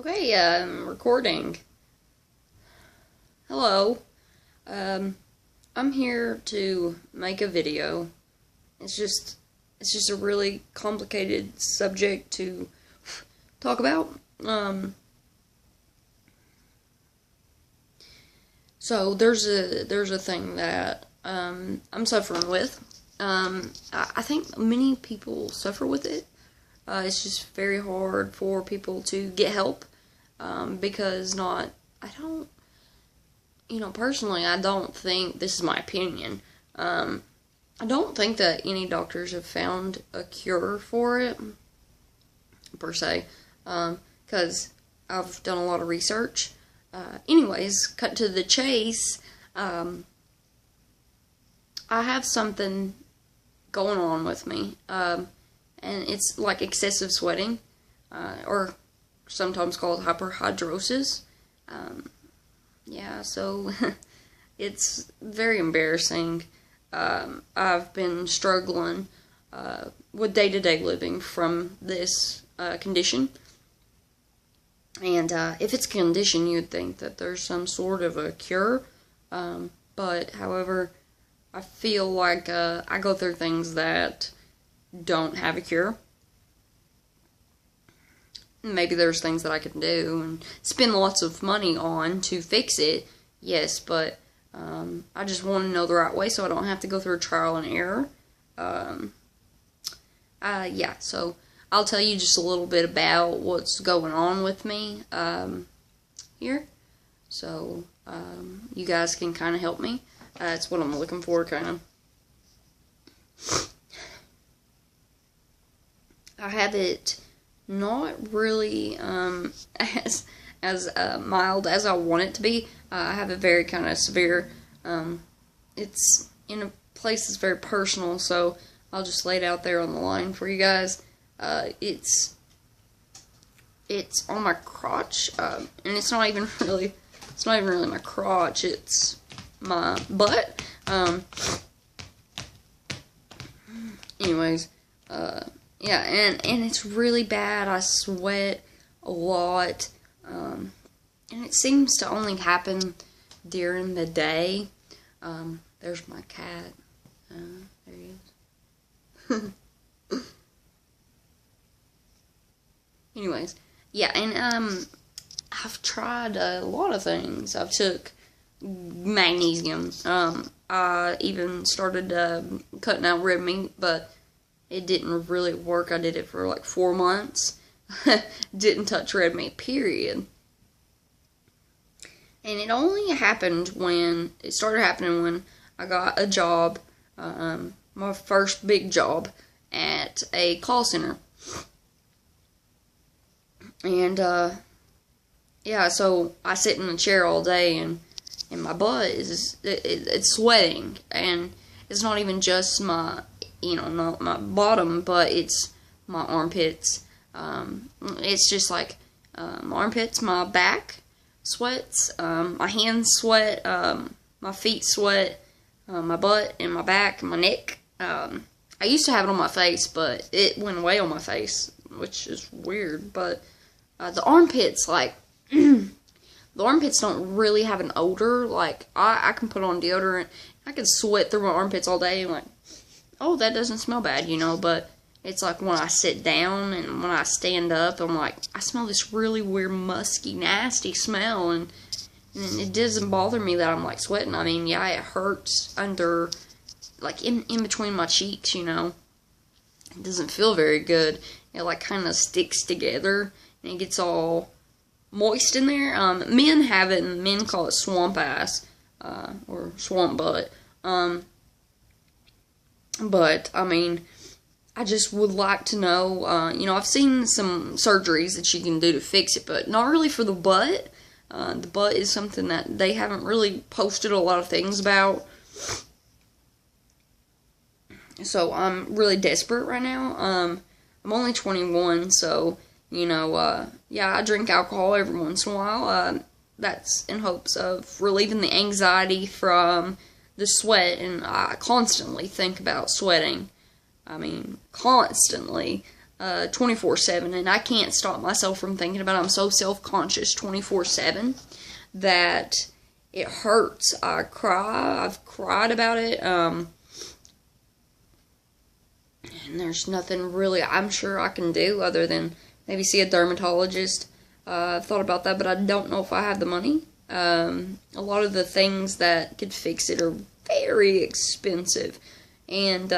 Okay, recording. Hello. I'm here to make a video. It's just a really complicated subject to talk about. So there's a thing that I'm suffering with. I think many people suffer with it. It's just very hard for people to get help because personally, I don't think, this is my opinion, I don't think that any doctors have found a cure for it, per se, because I've done a lot of research. Anyways, cut to the chase, I have something going on with me, and it's like excessive sweating, or sometimes called hyperhydrosis. Yeah, so it's very embarrassing. I've been struggling with day-to-day living from this condition. And if it's a condition, you'd think that there's some sort of a cure. But, however, I feel like I go through things that don't have a cure. Maybe there's things that I can do and spend lots of money on to fix it, yes, but I just want to know the right way so I don't have to go through trial and error. Yeah, so I'll tell you just a little bit about what's going on with me here, so you guys can kind of help me. That's what I'm looking for, kind of. I have it not really as mild as I want it to be. I have a very kind of severe, it's in a place that's very personal, so I'll just lay it out there on the line for you guys. It's on my crotch, and it's not even really my crotch, it's my butt. Anyways, yeah, and it's really bad. I sweat a lot, and it seems to only happen during the day. There's my cat. There he is. Anyways, yeah, and I've tried a lot of things. I've took magnesium. I even started cutting out red meat, but it didn't really work. I did it for like 4 months. Didn't touch red meat, period. And it only happened when, it started happening when I got a job, my first big job at a call center. And, yeah, so I sit in a chair all day, and my butt it's sweating, and it's not even just my, not my bottom, but it's my armpits. It's just like, my armpits, my back sweats, my hands sweat, my feet sweat, my butt and my back and my neck. I used to have it on my face, but it went away on my face, which is weird, but, the armpits, like, the armpits don't really have an odor. Like, I can put on deodorant, I can sweat through my armpits all day, and like, oh, that doesn't smell bad, but it's like when I sit down and when I stand up, I'm like, I smell this really weird, musky, nasty smell, and it doesn't bother me that I'm, like, sweating. I mean, yeah, it hurts under, like, in between my cheeks, It doesn't feel very good. It, like, kind of sticks together, and it gets all moist in there. Men have it, and men call it swamp ass, or swamp butt. But, I mean, I just would like to know, I've seen some surgeries that you can do to fix it, but not really for the butt. The butt is something that they haven't really posted a lot of things about. So, I'm really desperate right now. I'm only 21, so, yeah, I drink alcohol every once in a while. That's in hopes of relieving the anxiety from the sweat, and I constantly think about sweating. I mean, constantly. 24/7, and I can't stop myself from thinking about it. I'm so self-conscious 24/7 that it hurts. I cry. I've cried about it. And there's nothing really I'm sure I can do other than maybe see a dermatologist. I've thought about that, but I don't know if I have the money. A lot of the things that could fix it are very expensive, and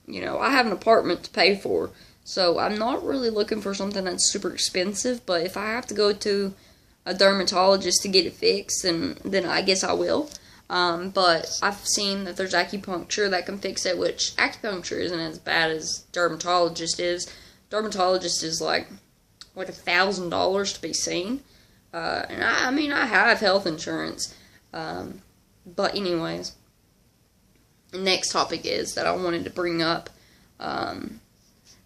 you know, I have an apartment to pay for, so I'm not really looking for something that's super expensive. But if I have to go to a dermatologist to get it fixed, then I guess I will. But I've seen that there's acupuncture that can fix it, which acupuncture isn't as bad as dermatologist is. Dermatologist is like $1,000 to be seen. And I mean, I have health insurance. But anyways, the next topic is that I wanted to bring up,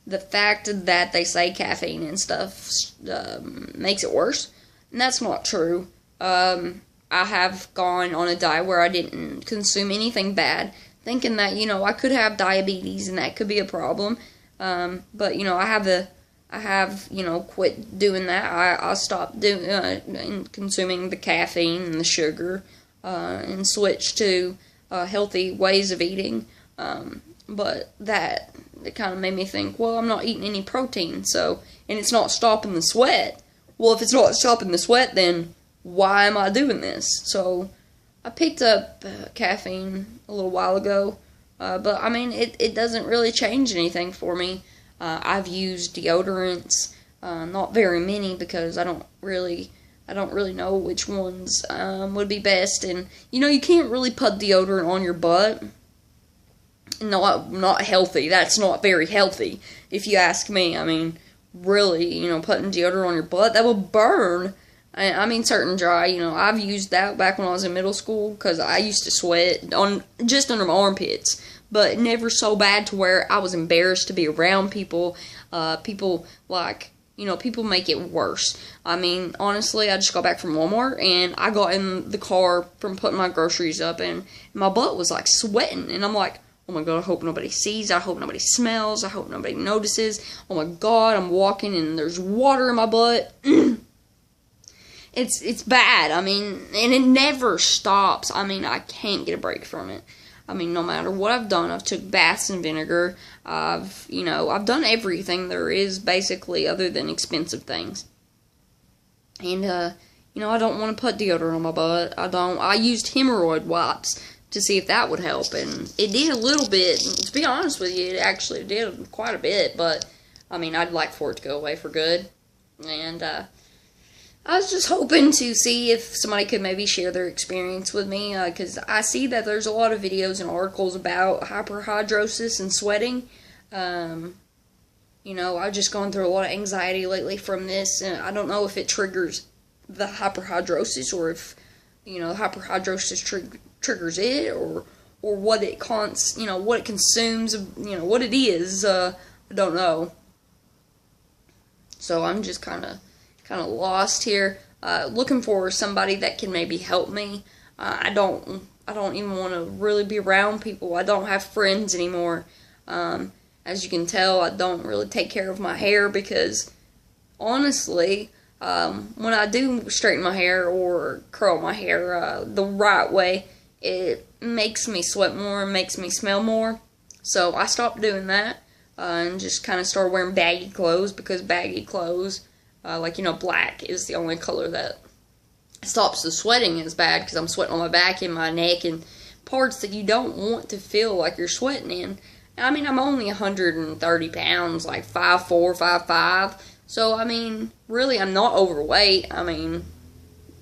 the fact that they say caffeine and stuff makes it worse. And that's not true. I have gone on a diet where I didn't consume anything bad, thinking that, you know, I could have diabetes and that could be a problem. But, you know, I have, you know, quit doing that. I stopped consuming the caffeine and the sugar, and switched to healthy ways of eating. But it kind of made me think, well, I'm not eating any protein, so, and it's not stopping the sweat. Well, if it's not stopping the sweat, then why am I doing this? So I picked up caffeine a little while ago, but I mean, it doesn't really change anything for me. I've used deodorants, not very many, because I don't really know which ones would be best. And you know, you can't really put deodorant on your butt. Not healthy. That's not very healthy, if you ask me. I mean, really, you know, putting deodorant on your butt, that will burn. I mean, certain dry, you know, I've used that back when I was in middle school, because I used to sweat just under my armpits, but never so bad to where I was embarrassed to be around people. People, like, you know, people make it worse. I mean, honestly, I just got back from Walmart, and I got in the car from putting my groceries up, and my butt was, like, sweating, and I'm like, oh my God, I hope nobody sees, I hope nobody smells, I hope nobody notices. Oh my God, I'm walking, and there's water in my butt. It's bad. I mean, and it never stops. I mean, I can't get a break from it. I mean, no matter what I've done, I've took baths in vinegar. I've done everything there is, basically, other than expensive things. And, you know, I don't want to put deodorant on my butt. I used hemorrhoid wipes to see if that would help, and it did a little bit. To be honest with you, it actually did quite a bit, but, I mean, I'd like for it to go away for good. And, I was just hoping to see if somebody could maybe share their experience with me, because I see that there's a lot of videos and articles about hyperhydrosis and sweating. You know, I've just gone through a lot of anxiety lately from this, and I don't know if it triggers the hyperhydrosis, or if, you know, hyperhidrosis triggers it, or what it what it consumes, you know, what it is. I don't know. So I'm just kind of lost here, looking for somebody that can maybe help me. I don't even want to really be around people. I don't have friends anymore. As you can tell, I don't really take care of my hair, because honestly, when I do straighten my hair or curl my hair the right way, it makes me sweat more and makes me smell more. So I stopped doing that, and just kind of started wearing baggy clothes, because baggy clothes, like, you know, black is the only color that stops the sweating as bad, because I'm sweating on my back and my neck and parts that you don't want to feel like you're sweating in. I mean, I'm only 130 pounds, like 5'4", 5'5", so, I mean, really, I'm not overweight. I mean,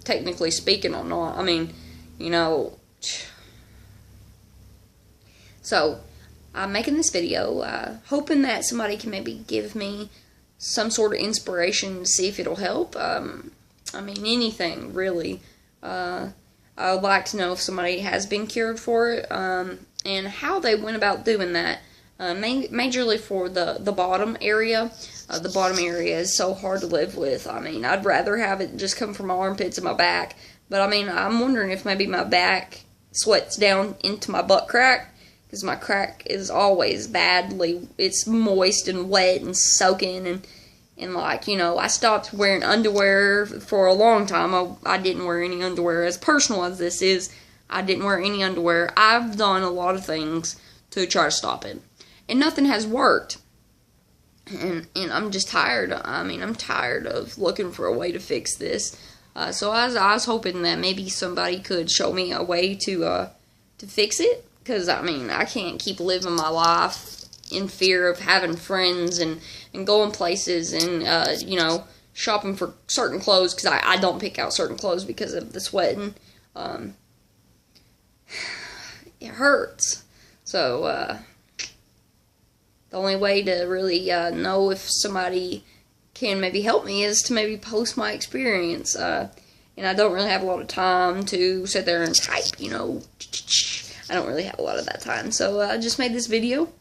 technically speaking, I'm not. I mean, you know, so I'm making this video, hoping that somebody can maybe give me some sort of inspiration to see if it'll help. I mean, anything, really. I would like to know if somebody has been cured for it, and how they went about doing that. Majorly for the bottom area. The bottom area is so hard to live with. I mean, I'd rather have it just come from my armpits and my back. But, I mean, I'm wondering if maybe my back sweats down into my butt crack, because my crack is always badly, it's moist and wet and soaking, and like, you know, I stopped wearing underwear for a long time. I didn't wear any underwear. As personal as this is, I didn't wear any underwear. I've done a lot of things to try to stop it, and nothing has worked. And I'm just tired. I mean, I'm tired of looking for a way to fix this. So I was hoping that maybe somebody could show me a way to fix it. Because, I mean, I can't keep living my life in fear of having friends and going places and, you know, shopping for certain clothes. Because I don't pick out certain clothes because of the sweating. It hurts. So, the only way to really know if somebody can maybe help me is to maybe post my experience. And I don't really have a lot of time to sit there and type, you know. I don't really have a lot of that time. So I just made this video.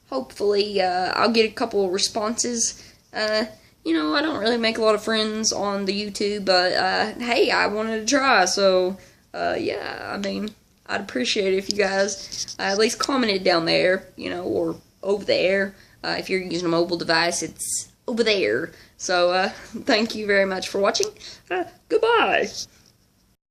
Hopefully I'll get a couple of responses. You know, I don't really make a lot of friends on the YouTube, but hey, I wanted to try. So yeah, I mean, I'd appreciate it if you guys at least commented down there, you know, or over there. If you're using a mobile device, it's over there. So thank you very much for watching. Goodbye.